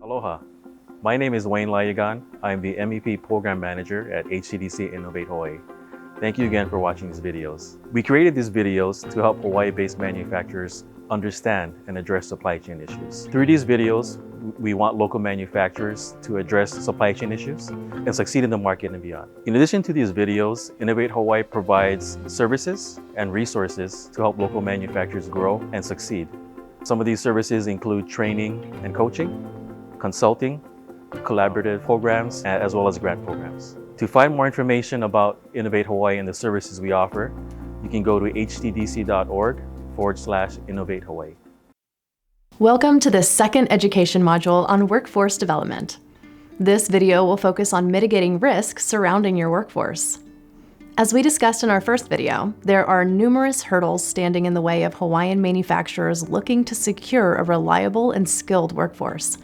Aloha. My name is Wayne Layagan. I am the MEP Program Manager at HTDC Innovate Hawaii. Thank you again for watching these videos. We created these videos to help Hawaii-based manufacturers understand and address supply chain issues. Through these videos, we want local manufacturers to address supply chain issues and succeed in the market and beyond. In addition to these videos, Innovate Hawaii provides services and resources to help local manufacturers grow and succeed. Some of these services include training and coaching, consulting, collaborative programs, as well as grant programs. To find more information about Innovate Hawaii and the services we offer, you can go to htdc.org/Innovate Hawaii. Welcome to the second education module on workforce development. This video will focus on mitigating risks surrounding your workforce. As we discussed in our first video, there are numerous hurdles standing in the way of Hawaiian manufacturers looking to secure a reliable and skilled workforce.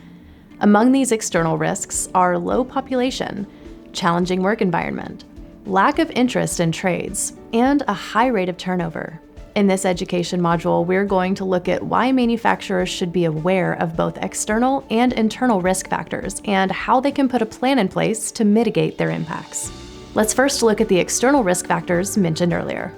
Among these external risks are low population, challenging work environment, lack of interest in trades, and a high rate of turnover. In this education module, we're going to look at why manufacturers should be aware of both external and internal risk factors and how they can put a plan in place to mitigate their impacts. Let's first look at the external risk factors mentioned earlier.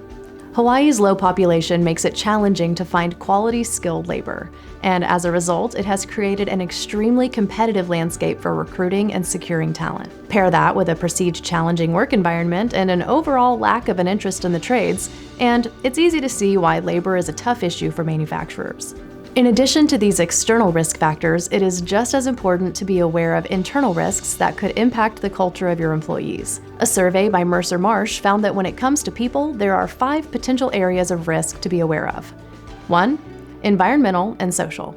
Hawaii's low population makes it challenging to find quality skilled labor, and as a result, it has created an extremely competitive landscape for recruiting and securing talent. Pair that with a perceived challenging work environment and an overall lack of an interest in the trades, and it's easy to see why labor is a tough issue for manufacturers. In addition to these external risk factors, it is just as important to be aware of internal risks that could impact the culture of your employees. A survey by Mercer Marsh found that when it comes to people, there are 5 potential areas of risk to be aware of. 1. Environmental and social.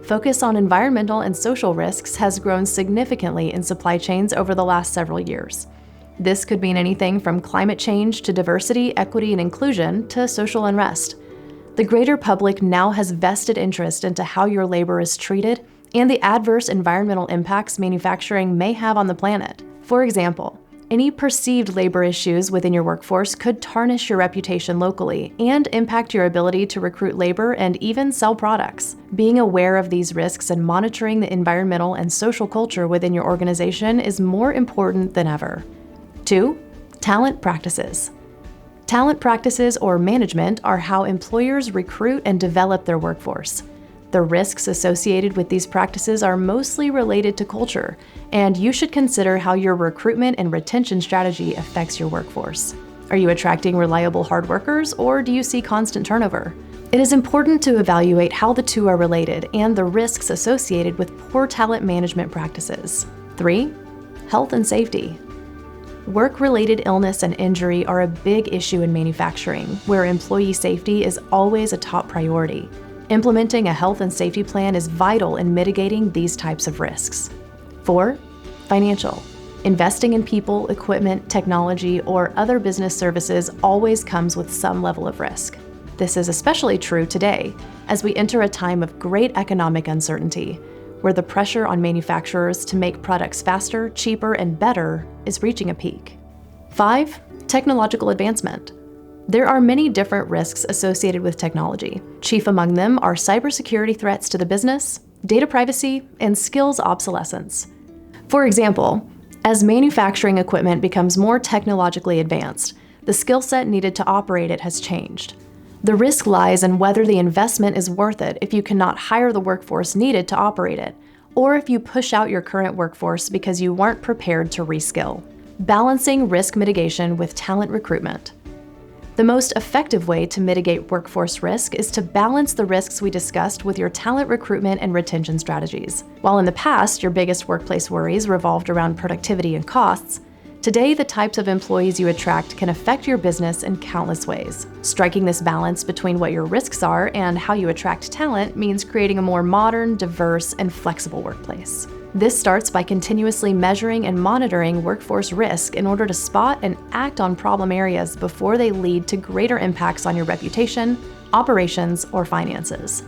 Focus on environmental and social risks has grown significantly in supply chains over the last several years. This could mean anything from climate change to diversity, equity, and inclusion to social unrest. The greater public now has vested interest into how your labor is treated and the adverse environmental impacts manufacturing may have on the planet. For example, any perceived labor issues within your workforce could tarnish your reputation locally and impact your ability to recruit labor and even sell products. Being aware of these risks and monitoring the environmental and social culture within your organization is more important than ever. 2. Talent practices. Talent practices or management are how employers recruit and develop their workforce. The risks associated with these practices are mostly related to culture, and you should consider how your recruitment and retention strategy affects your workforce. Are you attracting reliable hard workers, or do you see constant turnover? It is important to evaluate how the two are related and the risks associated with poor talent management practices. 3. Health and safety. Work-related illness and injury are a big issue in manufacturing, where employee safety is always a top priority. Implementing a health and safety plan is vital in mitigating these types of risks. 4. Financial. Investing in people, equipment, technology, or other business services always comes with some level of risk. This is especially true today, as we enter a time of great economic uncertainty, where the pressure on manufacturers to make products faster, cheaper, and better is reaching a peak. 5. Technological advancement. There are many different risks associated with technology. Chief among them are cybersecurity threats to the business, data privacy, and skills obsolescence. For example, as manufacturing equipment becomes more technologically advanced, the skill set needed to operate it has changed. The risk lies in whether the investment is worth it if you cannot hire the workforce needed to operate it, or if you push out your current workforce because you weren't prepared to reskill. Balancing risk mitigation with talent recruitment. The most effective way to mitigate workforce risk is to balance the risks we discussed with your talent recruitment and retention strategies. While in the past, your biggest workplace worries revolved around productivity and costs, today, the types of employees you attract can affect your business in countless ways. Striking this balance between what your risks are and how you attract talent means creating a more modern, diverse, and flexible workplace. This starts by continuously measuring and monitoring workforce risk in order to spot and act on problem areas before they lead to greater impacts on your reputation, operations, or finances.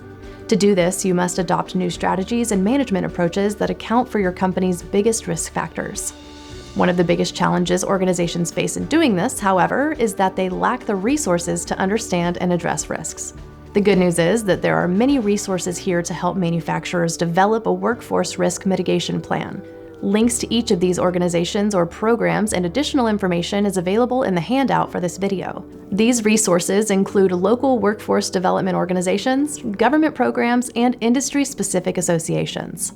To do this, you must adopt new strategies and management approaches that account for your company's biggest risk factors. One of the biggest challenges organizations face in doing this, however, is that they lack the resources to understand and address risks. The good news is that there are many resources here to help manufacturers develop a workforce risk mitigation plan. Links to each of these organizations or programs and additional information is available in the handout for this video. These resources include local workforce development organizations, government programs, and industry-specific associations.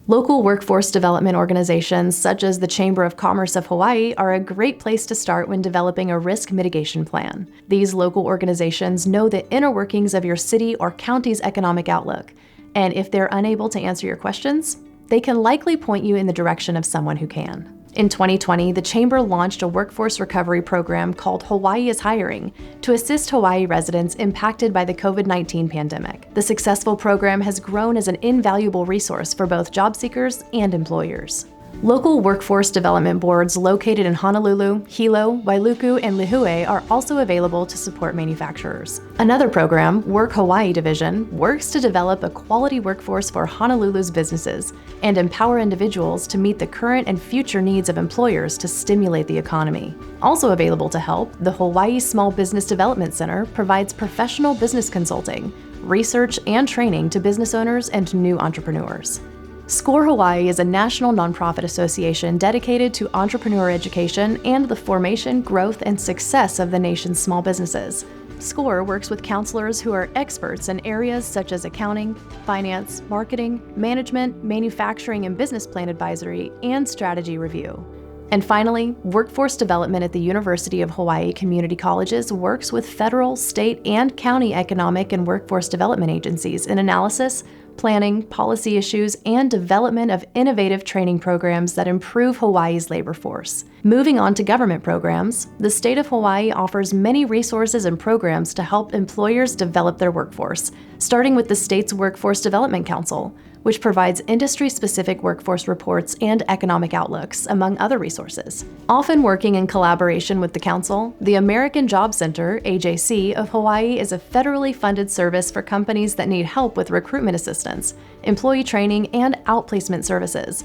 Local workforce development organizations such as the Chamber of Commerce of Hawaii are a great place to start when developing a risk mitigation plan. These local organizations know the inner workings of your city or county's economic outlook, and if they're unable to answer your questions, they can likely point you in the direction of someone who can. In 2020, the Chamber launched a workforce recovery program called Hawaii is Hiring to assist Hawaii residents impacted by the COVID-19 pandemic. The successful program has grown as an invaluable resource for both job seekers and employers. Local workforce development boards located in Honolulu, Hilo, Wailuku, and Lihue are also available to support manufacturers. Another program, Work Hawaii Division, works to develop a quality workforce for Honolulu's businesses and empower individuals to meet the current and future needs of employers to stimulate the economy. Also available to help, the Hawaii Small Business Development Center provides professional business consulting, research, and training to business owners and new entrepreneurs. SCORE Hawaii is a national nonprofit association dedicated to entrepreneur education and the formation, growth, and success of the nation's small businesses. SCORE works with counselors who are experts in areas such as accounting, finance, marketing, management, manufacturing and business plan advisory, and strategy review. And finally, Workforce Development at the University of Hawaii Community Colleges works with federal, state, and county economic and workforce development agencies in analysis, planning, policy issues, and development of innovative training programs that improve Hawaii's labor force. Moving on to government programs, the state of Hawaii offers many resources and programs to help employers develop their workforce, starting with the state's Workforce Development Council, which provides industry-specific workforce reports and economic outlooks, among other resources. Often working in collaboration with the Council, the American Job Center, AJC, of Hawaii is a federally funded service for companies that need help with recruitment assistance, employee training, and outplacement services.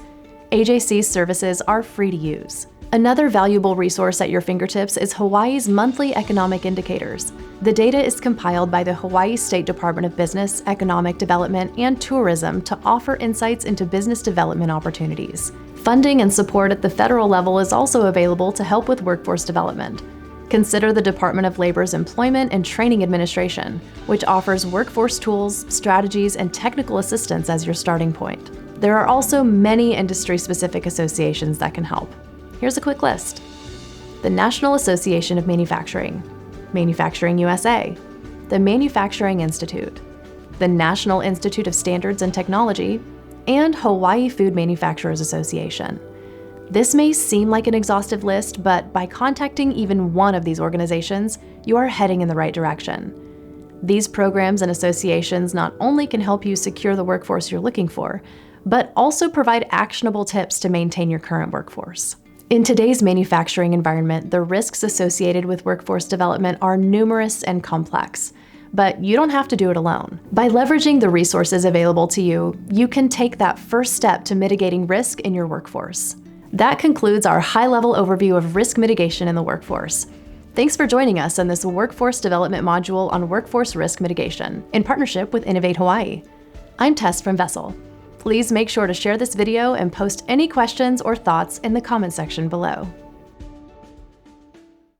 AJC's services are free to use. Another valuable resource at your fingertips is Hawaii's monthly economic indicators. The data is compiled by the Hawaii State Department of Business, Economic Development, and Tourism to offer insights into business development opportunities. Funding and support at the federal level is also available to help with workforce development. Consider the Department of Labor's Employment and Training Administration, which offers workforce tools, strategies, and technical assistance as your starting point. There are also many industry-specific associations that can help. Here's a quick list: the National Association of Manufacturing, Manufacturing USA, the Manufacturing Institute, the National Institute of Standards and Technology, and Hawaii Food Manufacturers Association. This may seem like an exhaustive list, but by contacting even one of these organizations, you are heading in the right direction. These programs and associations not only can help you secure the workforce you're looking for, but also provide actionable tips to maintain your current workforce. In today's manufacturing environment, the risks associated with workforce development are numerous and complex, but you don't have to do it alone. By leveraging the resources available to you, you can take that first step to mitigating risk in your workforce. That concludes our high-level overview of risk mitigation in the workforce. Thanks for joining us on this workforce development module on workforce risk mitigation in partnership with Innovate Hawaii. I'm Tess from Vessel. Please make sure to share this video and post any questions or thoughts in the comment section below.